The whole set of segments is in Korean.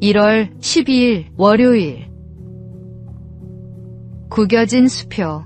1월 12일 월요일. 구겨진 수표.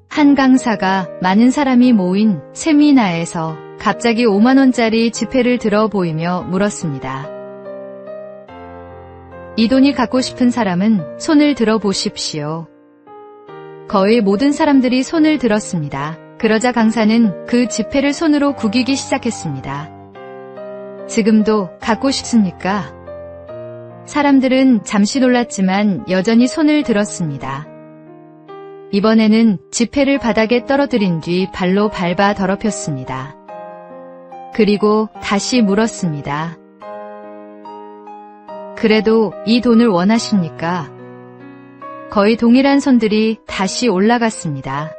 한 강사가 많은 사람이 모인 세미나에서 갑자기 5만원짜리 지폐를 들어 보이며 물었습니다. 이 돈이 갖고 싶은 사람은 손을 들어 보십시오. 거의 모든 사람들이 손을 들었습니다. 그러자 강사는 그 지폐를 손으로 구기기 시작했습니다. 지금도 갖고 싶습니까? 사람들은 잠시 놀랐지만 여전히 손을 들었습니다. 이번에는 지폐를 바닥에 떨어뜨린 뒤 발로 밟아 더럽혔습니다. 그리고 다시 물었습니다. 그래도 이 돈을 원하십니까? 거의 동일한 손들이 다시 올라갔습니다.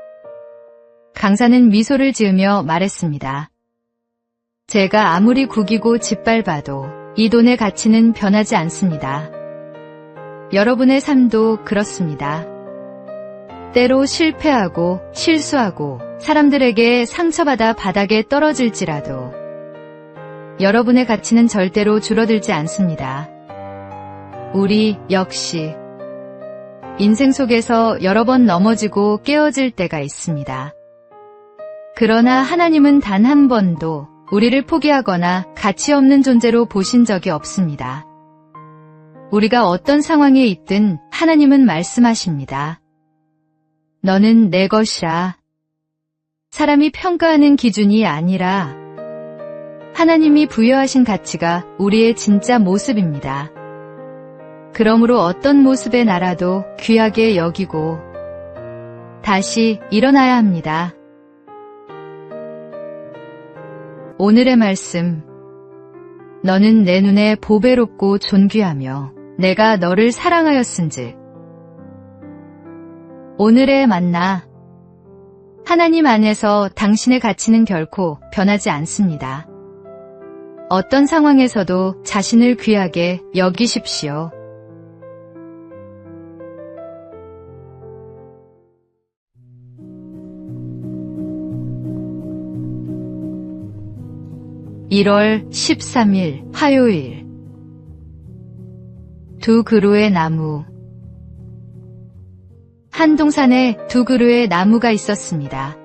강사는 미소를 지으며 말했습니다. 제가 아무리 구기고 짓밟아도 이 돈의 가치는 변하지 않습니다. 여러분의 삶도 그렇습니다. 때로 실패하고 실수하고 사람들에게 상처받아 바닥에 떨어질지라도 여러분의 가치는 절대로 줄어들지 않습니다. 우리 역시 인생 속에서 여러 번 넘어지고 깨어질 때가 있습니다. 그러나 하나님은 단 한 번도 우리를 포기하거나 가치 없는 존재로 보신 적이 없습니다. 우리가 어떤 상황에 있든 하나님은 말씀하십니다. 너는 내 것이라. 사람이 평가하는 기준이 아니라 하나님이 부여하신 가치가 우리의 진짜 모습입니다. 그러므로 어떤 모습의 나라도 귀하게 여기고 다시 일어나야 합니다. 오늘의 말씀. 너는 내 눈에 보배롭고 존귀하며 내가 너를 사랑하였은즉. 오늘의 만나. 하나님 안에서 당신의 가치는 결코 변하지 않습니다. 어떤 상황에서도 자신을 귀하게 여기십시오. (1월 13일) 화요일. 두 그루의 나무. 한 동산에 두 그루의 나무가 있었습니다.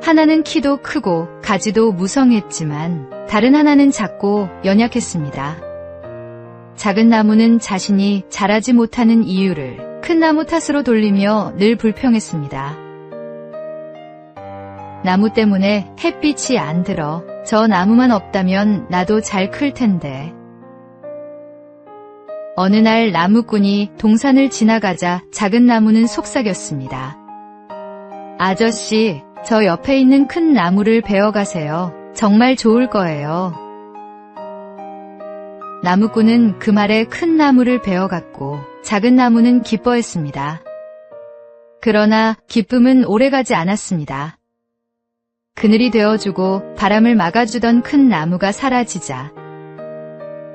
하나는 키도 크고 가지도 무성했지만 다른 하나는 작고 연약했습니다. 작은 나무는 자신이 자라지 못하는 이유를 큰 나무 탓으로 돌리며 늘 불평했습니다. 나무 때문에 햇빛이 안 들어. 저 나무만 없다면 나도 잘 클 텐데. 어느 날 나무꾼이 동산을 지나가자 작은 나무는 속삭였습니다. 아저씨, 저 옆에 있는 큰 나무를 베어가세요. 정말 좋을 거예요. 나무꾼은 그 말에 큰 나무를 베어갔고 작은 나무는 기뻐했습니다. 그러나 기쁨은 오래가지 않았습니다. 그늘이 되어주고 바람을 막아주던 큰 나무가 사라지자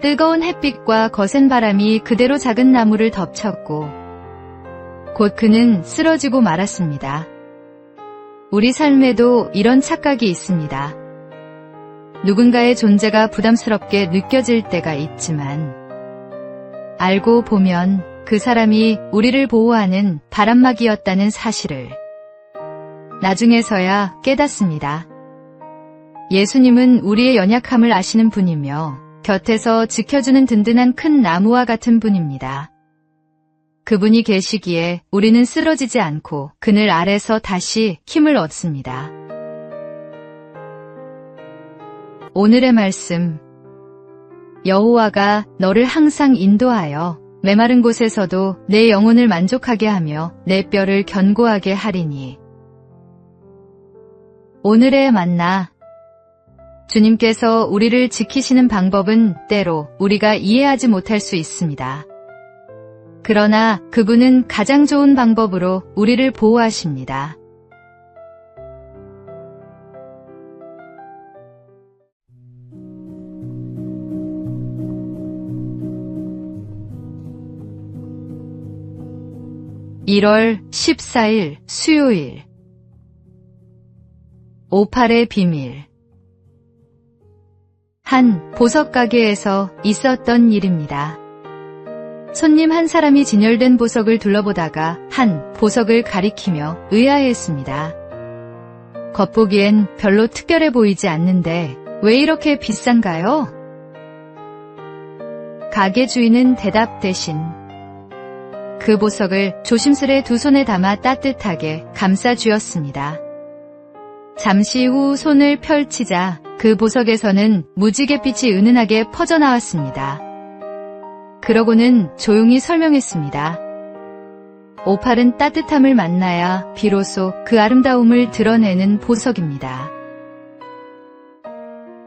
뜨거운 햇빛과 거센 바람이 그대로 작은 나무를 덮쳤고 곧 그는 쓰러지고 말았습니다. 우리 삶에도 이런 착각이 있습니다. 누군가의 존재가 부담스럽게 느껴질 때가 있지만 알고 보면 그 사람이 우리를 보호하는 바람막이였다는 사실을 나중에서야 깨닫습니다. 예수님은 우리의 연약함을 아시는 분이며 곁에서 지켜주는 든든한 큰 나무와 같은 분입니다. 그분이 계시기에 우리는 쓰러지지 않고 그늘 아래서 다시 힘을 얻습니다. 오늘의 말씀. 여호와가 너를 항상 인도하여 메마른 곳에서도 내 영혼을 만족하게 하며 내 뼈를 견고하게 하리니. 오늘의 만나. 주님께서 우리를 지키시는 방법은 때로 우리가 이해하지 못할 수 있습니다. 그러나 그분은 가장 좋은 방법으로 우리를 보호하십니다. (1월 14일) 수요일. 오팔의 비밀. 한 보석 가게에서 있었던 일입니다. 손님 한 사람이 진열된 보석을 둘러보다가 한 보석을 가리키며 의아해했습니다. 겉보기엔 별로 특별해 보이지 않는데 왜 이렇게 비싼가요? 가게 주인은 대답 대신 그 보석을 조심스레 두 손에 담아 따뜻하게 감싸 주었습니다. 잠시 후 손을 펼치자 그 보석에서는 무지갯빛이 은은하게 퍼져나왔습니다. 그러고는 조용히 설명했습니다. 오팔은 따뜻함을 만나야 비로소 그 아름다움을 드러내는 보석입니다.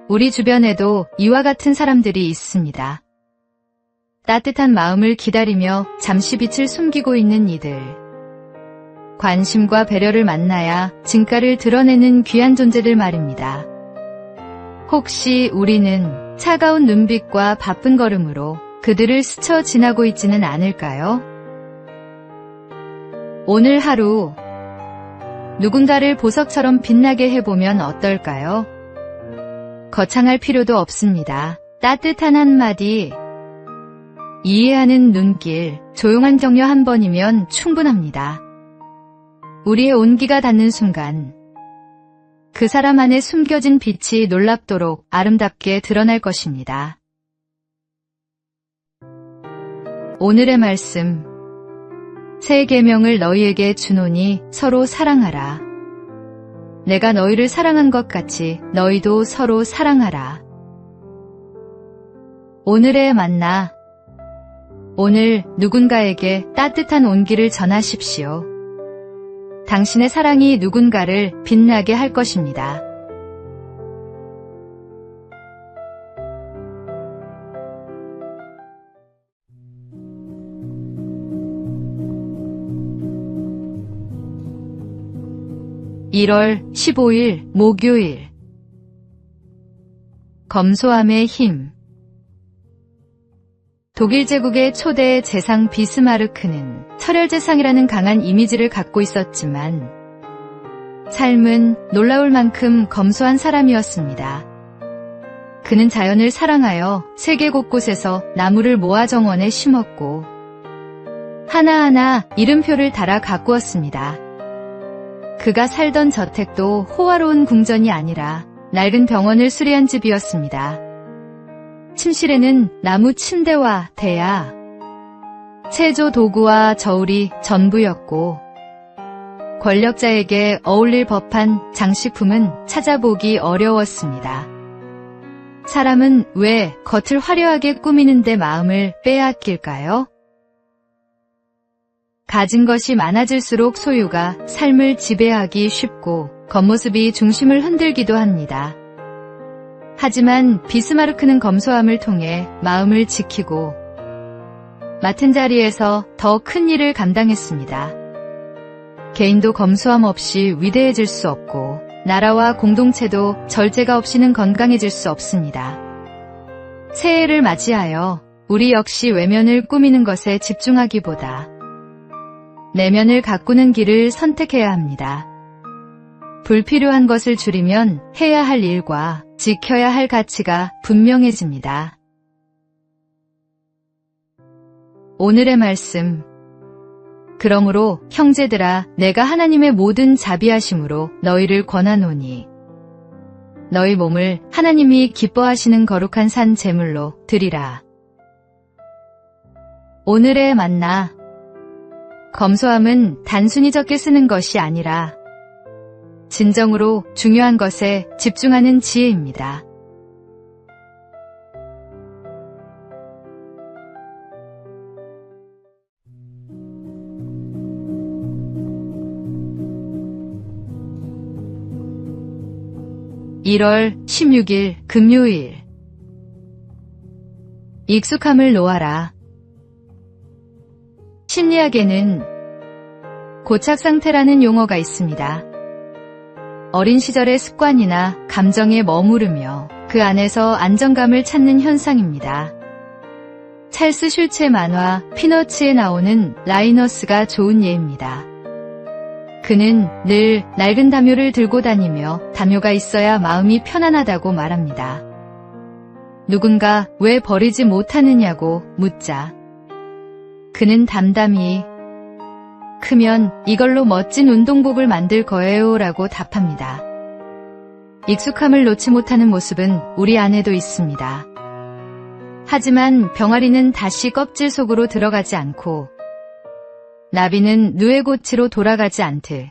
우리 주변에도 이와 같은 사람들이 있습니다. 따뜻한 마음을 기다리며 잠시 빛을 숨기고 있는 이들. 관심과 배려를 만나야 진가를 드러내는 귀한 존재들 말입니다. 혹시 우리는 차가운 눈빛과 바쁜 걸음으로 그들을 스쳐 지나고 있지는 않을까요? 오늘 하루 누군가를 보석처럼 빛나게 해보면 어떨까요? 거창할 필요도 없습니다. 따뜻한 한마디, 이해하는 눈길, 조용한 격려 한 번이면 충분합니다. 우리의 온기가 닿는 순간 그 사람 안에 숨겨진 빛이 놀랍도록 아름답게 드러날 것입니다. 오늘의 말씀, 새 계명을 너희에게 주노니 서로 사랑하라. 내가 너희를 사랑한 것 같이 너희도 서로 사랑하라. 오늘의 만나, 오늘 누군가에게 따뜻한 온기를 전하십시오. 당신의 사랑이 누군가를 빛나게 할 것입니다. (1월 15일) 목요일. 검소함의 힘. 독일 제국의 초대 재상 비스마르크는 철혈재상이라는 강한 이미지를 갖고 있었지만 삶은 놀라울 만큼 검소한 사람이었습니다. 그는 자연을 사랑하여 세계 곳곳에서 나무를 모아 정원에 심었고 하나하나 이름표를 달아 가꾸었습니다. 그가 살던 저택도 호화로운 궁전이 아니라 낡은 병원을 수리한 집이었습니다. 침실에는 나무 침대와 대야, 체조 도구와 저울이 전부였고 권력자에게 어울릴 법한 장식품은 찾아보기 어려웠습니다. 사람은 왜 겉을 화려하게 꾸미는데 마음을 빼앗길까요? 가진 것이 많아질수록 소유가 삶을 지배하기 쉽고 겉모습이 중심을 흔들기도 합니다. 하지만 비스마르크는 검소함을 통해 마음을 지키고 맡은 자리에서 더 큰 일을 감당했습니다. 개인도 검소함 없이 위대해질 수 없고 나라와 공동체도 절제가 없이는 건강해질 수 없습니다. 새해를 맞이하여 우리 역시 외면을 꾸미는 것에 집중하기보다 내면을 가꾸는 길을 선택해야 합니다. 불필요한 것을 줄이면 해야 할 일과 지켜야 할 가치가 분명해집니다. 오늘의 말씀. 그러므로 형제들아, 내가 하나님의 모든 자비하심으로 너희를 권하노니 너희 몸을 하나님이 기뻐하시는 거룩한 산 제물로 드리라. 오늘의 만나. 검소함은 단순히 적게 쓰는 것이 아니라 진정으로 중요한 것에 집중하는 지혜입니다. (1월 16일) 금요일. 익숙함을 놓아라. 심리학에는 고착 상태라는 용어가 있습니다. 어린 시절의 습관이나 감정에 머무르며 그 안에서 안정감을 찾는 현상입니다. 찰스 슐츠의 만화 피너츠에 나오는 라이너스가 좋은 예입니다. 그는 늘 낡은 담요를 들고 다니며 담요가 있어야 마음이 편안하다고 말합니다. 누군가 왜 버리지 못하느냐고 묻자 그는 담담히 크면 이걸로 멋진 운동복을 만들 거예요 라고 답합니다. 익숙함을 놓지 못하는 모습은 우리 안에도 있습니다. 하지만 병아리는 다시 껍질 속으로 들어가지 않고 나비는 누에고치로 돌아가지 않듯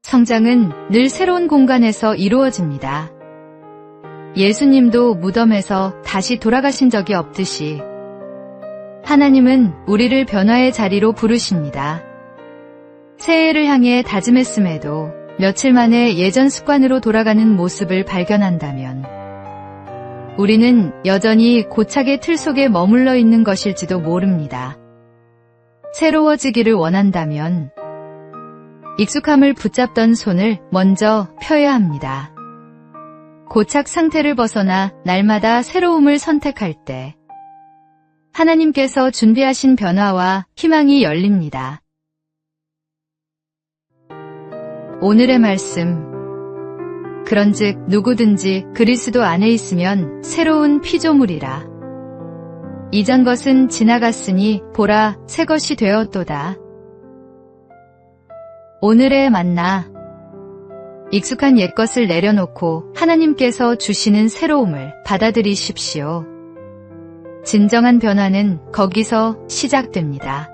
성장은 늘 새로운 공간에서 이루어집니다. 예수님도 무덤에서 다시 돌아가신 적이 없듯이 하나님은 우리를 변화의 자리로 부르십니다. 새해를 향해 다짐했음에도 며칠 만에 예전 습관으로 돌아가는 모습을 발견한다면 우리는 여전히 고착의 틀 속에 머물러 있는 것일지도 모릅니다. 새로워지기를 원한다면 익숙함을 붙잡던 손을 먼저 펴야 합니다. 고착 상태를 벗어나 날마다 새로움을 선택할 때 하나님께서 준비하신 변화와 희망이 열립니다. 오늘의 말씀. 그런즉 누구든지 그리스도 안에 있으면 새로운 피조물이라. 이전 것은 지나갔으니 보라 새 것이 되었도다. 오늘의 만나. 익숙한 옛것을 내려놓고 하나님께서 주시는 새로움을 받아들이십시오. 진정한 변화는 거기서 시작됩니다.